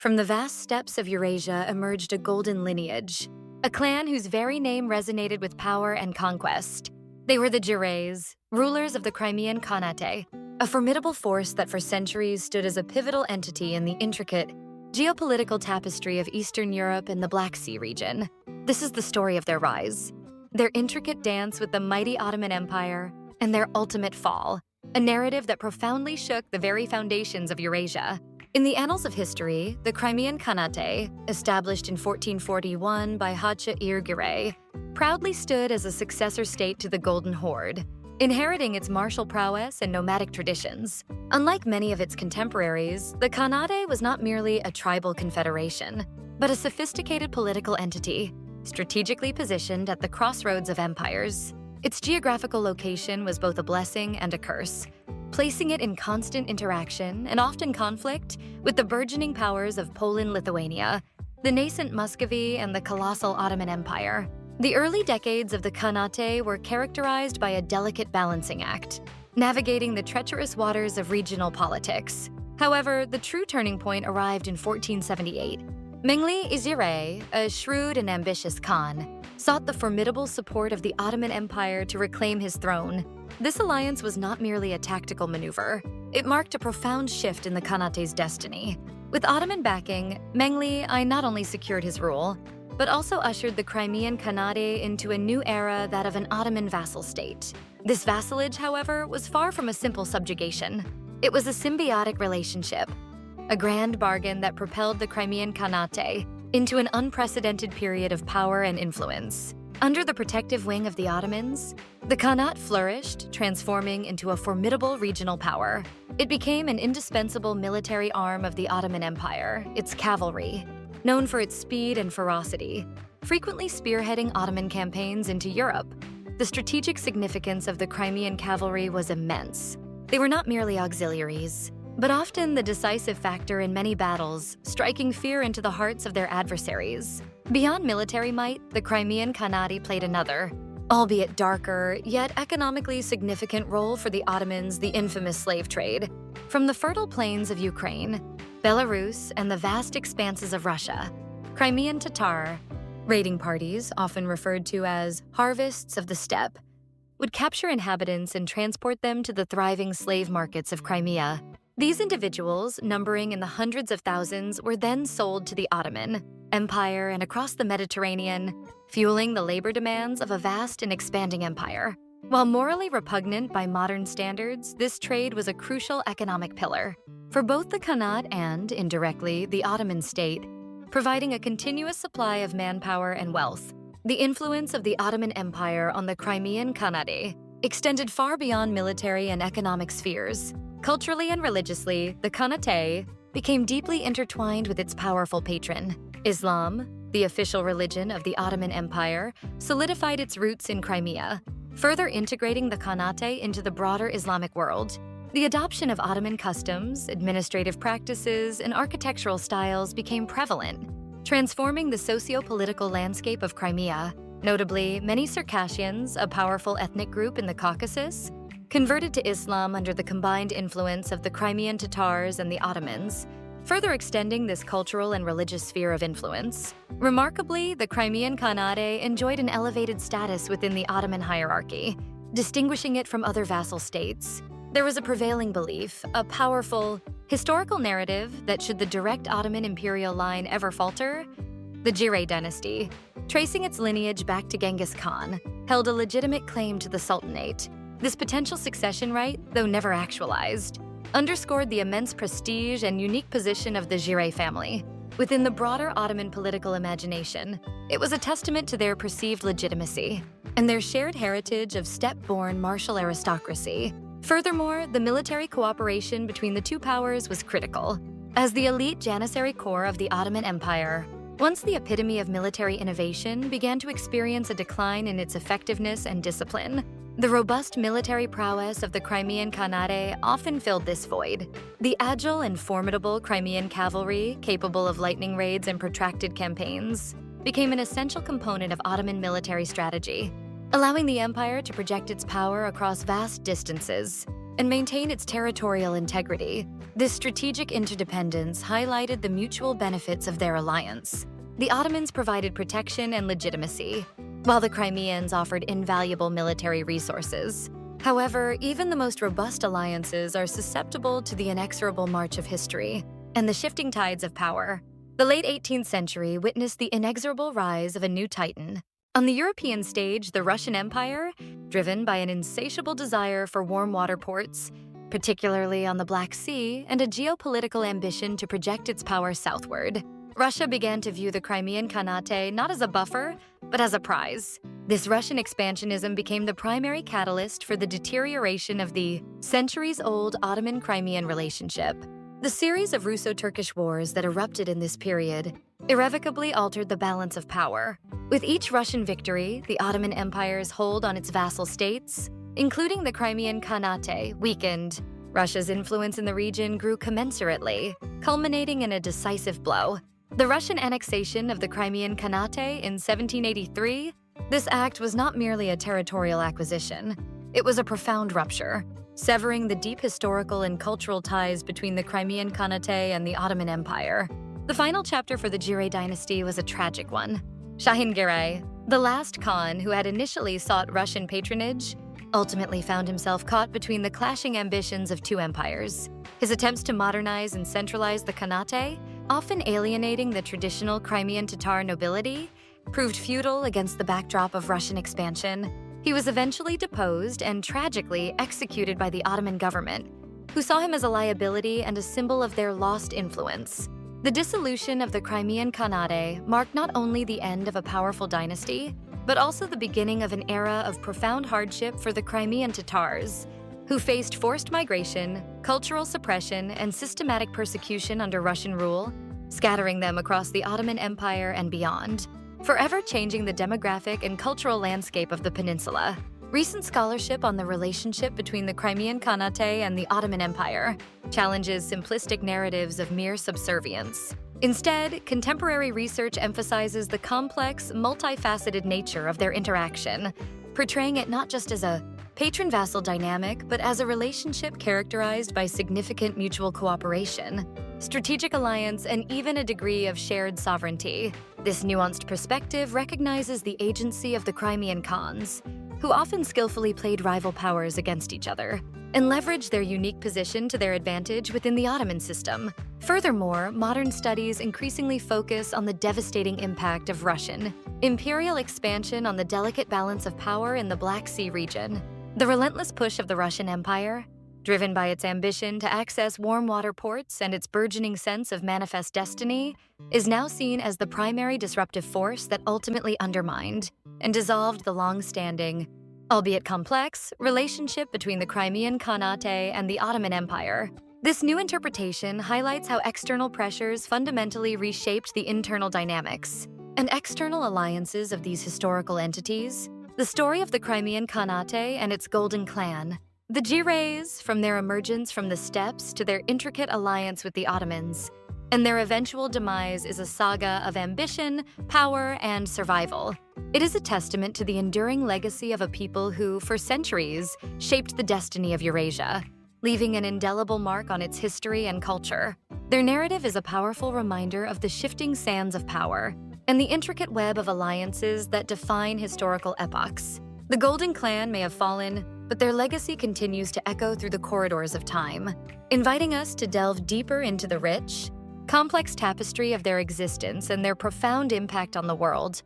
From the vast steppes of Eurasia emerged a golden lineage, a clan whose very name resonated with power and conquest. They were the Gireys, rulers of the Crimean Khanate, a formidable force that for centuries stood as a pivotal entity in the intricate geopolitical tapestry of Eastern Europe and the Black Sea region. This is the story of their rise, their intricate dance with the mighty Ottoman Empire, and their ultimate fall, a narrative that profoundly shook the very foundations of Eurasia. In the annals of history, the Crimean Khanate, established in 1441 by Girey, proudly stood as a successor state to the Golden Horde, inheriting its martial prowess and nomadic traditions. Unlike many of its contemporaries, the Khanate was not merely a tribal confederation, but a sophisticated political entity, strategically positioned at the crossroads of empires. Its geographical location was both a blessing and a curse, placing it in constant interaction and often conflict with the burgeoning powers of Poland-Lithuania, the nascent Muscovy, and the colossal Ottoman Empire. The early decades of the Khanate were characterized by a delicate balancing act, navigating the treacherous waters of regional politics. However, the true turning point arrived in 1478. Mengli Izire, a shrewd and ambitious Khan, sought the formidable support of the Ottoman Empire to reclaim his throne. This alliance was not merely a tactical maneuver. It marked a profound shift in the Khanate's destiny. With Ottoman backing, Mengli I not only secured his rule, but also ushered the Crimean Khanate into a new era, that of an Ottoman vassal state. This vassalage, however, was far from a simple subjugation. It was a symbiotic relationship, a grand bargain that propelled the Crimean Khanate into an unprecedented period of power and influence. Under the protective wing of the Ottomans, the Khanate flourished, transforming into a formidable regional power. It became an indispensable military arm of the Ottoman Empire, its cavalry, known for its speed and ferocity, frequently spearheading Ottoman campaigns into Europe. The strategic significance of the Crimean cavalry was immense. They were not merely auxiliaries, but often the decisive factor in many battles, striking fear into the hearts of their adversaries. Beyond military might, the Crimean Khanate played another, albeit darker, yet economically significant role for the Ottomans: the infamous slave trade. From the fertile plains of Ukraine, Belarus, and the vast expanses of Russia, Crimean Tatar raiding parties, often referred to as harvests of the steppe, would capture inhabitants and transport them to the thriving slave markets of Crimea. These individuals, numbering in the hundreds of thousands, were then sold to the Ottoman Empire and across the Mediterranean, fueling the labor demands of a vast and expanding empire. While morally repugnant by modern standards, this trade was a crucial economic pillar for both the Khanate and, indirectly, the Ottoman state, providing a continuous supply of manpower and wealth. The influence of the Ottoman Empire on the Crimean Khanate extended far beyond military and economic spheres. Culturally and religiously, the Khanate became deeply intertwined with its powerful patron. Islam, the official religion of the Ottoman Empire, solidified its roots in Crimea, further integrating the Khanate into the broader Islamic world. The adoption of Ottoman customs, administrative practices, and architectural styles became prevalent, transforming the socio-political landscape of Crimea. Notably, many Circassians, a powerful ethnic group in the Caucasus, converted to Islam under the combined influence of the Crimean Tatars and the Ottomans, further extending this cultural and religious sphere of influence. Remarkably, the Crimean Khanate enjoyed an elevated status within the Ottoman hierarchy, distinguishing it from other vassal states. There was a prevailing belief, a powerful, historical narrative that should the direct Ottoman imperial line ever falter, the Girey dynasty, tracing its lineage back to Genghis Khan, held a legitimate claim to the Sultanate. This potential succession right, though never actualized, underscored the immense prestige and unique position of the Girey family within the broader Ottoman political imagination. It was a testament to their perceived legitimacy and their shared heritage of steppe-born martial aristocracy. Furthermore, the military cooperation between the two powers was critical. As the elite Janissary Corps of the Ottoman Empire, once the epitome of military innovation, began to experience a decline in its effectiveness and discipline, the robust military prowess of the Crimean Khanate often filled this void. The agile and formidable Crimean cavalry, capable of lightning raids and protracted campaigns, became an essential component of Ottoman military strategy, allowing the empire to project its power across vast distances. and maintain its territorial integrity. This strategic interdependence highlighted the mutual benefits of their alliance. The Ottomans provided protection and legitimacy, while the Crimeans offered invaluable military resources. However, even the most robust alliances are susceptible to the inexorable march of history and the shifting tides of power. The late 18th century witnessed the inexorable rise of a new titan. On the European stage, the Russian Empire, driven by an insatiable desire for warm water ports, particularly on the Black Sea, and a geopolitical ambition to project its power southward, Russia began to view the Crimean Khanate not as a buffer, but as a prize. This Russian expansionism became the primary catalyst for the deterioration of the centuries-old Ottoman-Crimean relationship. The series of Russo-Turkish wars that erupted in this period irrevocably altered the balance of power. With each Russian victory, the Ottoman Empire's hold on its vassal states, including the Crimean Khanate, weakened. Russia's influence in the region grew commensurately, culminating in a decisive blow. The Russian annexation of the Crimean Khanate in 1783, this act was not merely a territorial acquisition. It was a profound rupture, severing the deep historical and cultural ties between the Crimean Khanate and the Ottoman Empire. The final chapter for the Giray dynasty was a tragic one. Shahin Giray, the last Khan who had initially sought Russian patronage, ultimately found himself caught between the clashing ambitions of two empires. His attempts to modernize and centralize the Khanate, often alienating the traditional Crimean Tatar nobility, proved futile against the backdrop of Russian expansion. He was eventually deposed and tragically executed by the Ottoman government, who saw him as a liability and a symbol of their lost influence. The dissolution of the Crimean Khanate marked not only the end of a powerful dynasty, but also the beginning of an era of profound hardship for the Crimean Tatars, who faced forced migration, cultural suppression, and systematic persecution under Russian rule, scattering them across the Ottoman Empire and beyond, forever changing the demographic and cultural landscape of the peninsula. Recent scholarship on the relationship between the Crimean Khanate and the Ottoman Empire challenges simplistic narratives of mere subservience. Instead, contemporary research emphasizes the complex, multifaceted nature of their interaction, portraying it not just as a patron-vassal dynamic, but as a relationship characterized by significant mutual cooperation, strategic alliance, and even a degree of shared sovereignty. This nuanced perspective recognizes the agency of the Crimean Khans, who often skillfully played rival powers against each other and leveraged their unique position to their advantage within the Ottoman system. Furthermore, modern studies increasingly focus on the devastating impact of Russian imperial expansion on the delicate balance of power in the Black Sea region. The relentless push of the Russian Empire, driven by its ambition to access warm water ports and its burgeoning sense of manifest destiny, is now seen as the primary disruptive force that ultimately undermined and dissolved the long-standing, albeit complex, relationship between the Crimean Khanate and the Ottoman Empire. This new interpretation highlights how external pressures fundamentally reshaped the internal dynamics and external alliances of these historical entities. The story of the Crimean Khanate and its Golden Clan, the Girays, from their emergence from the steppes to their intricate alliance with the Ottomans, and their eventual demise, is a saga of ambition, power, and survival. It is a testament to the enduring legacy of a people who, for centuries, shaped the destiny of Eurasia, leaving an indelible mark on its history and culture. Their narrative is a powerful reminder of the shifting sands of power and the intricate web of alliances that define historical epochs. The Golden Clan may have fallen, but their legacy continues to echo through the corridors of time, inviting us to delve deeper into the rich, complex tapestry of their existence and their profound impact on the world.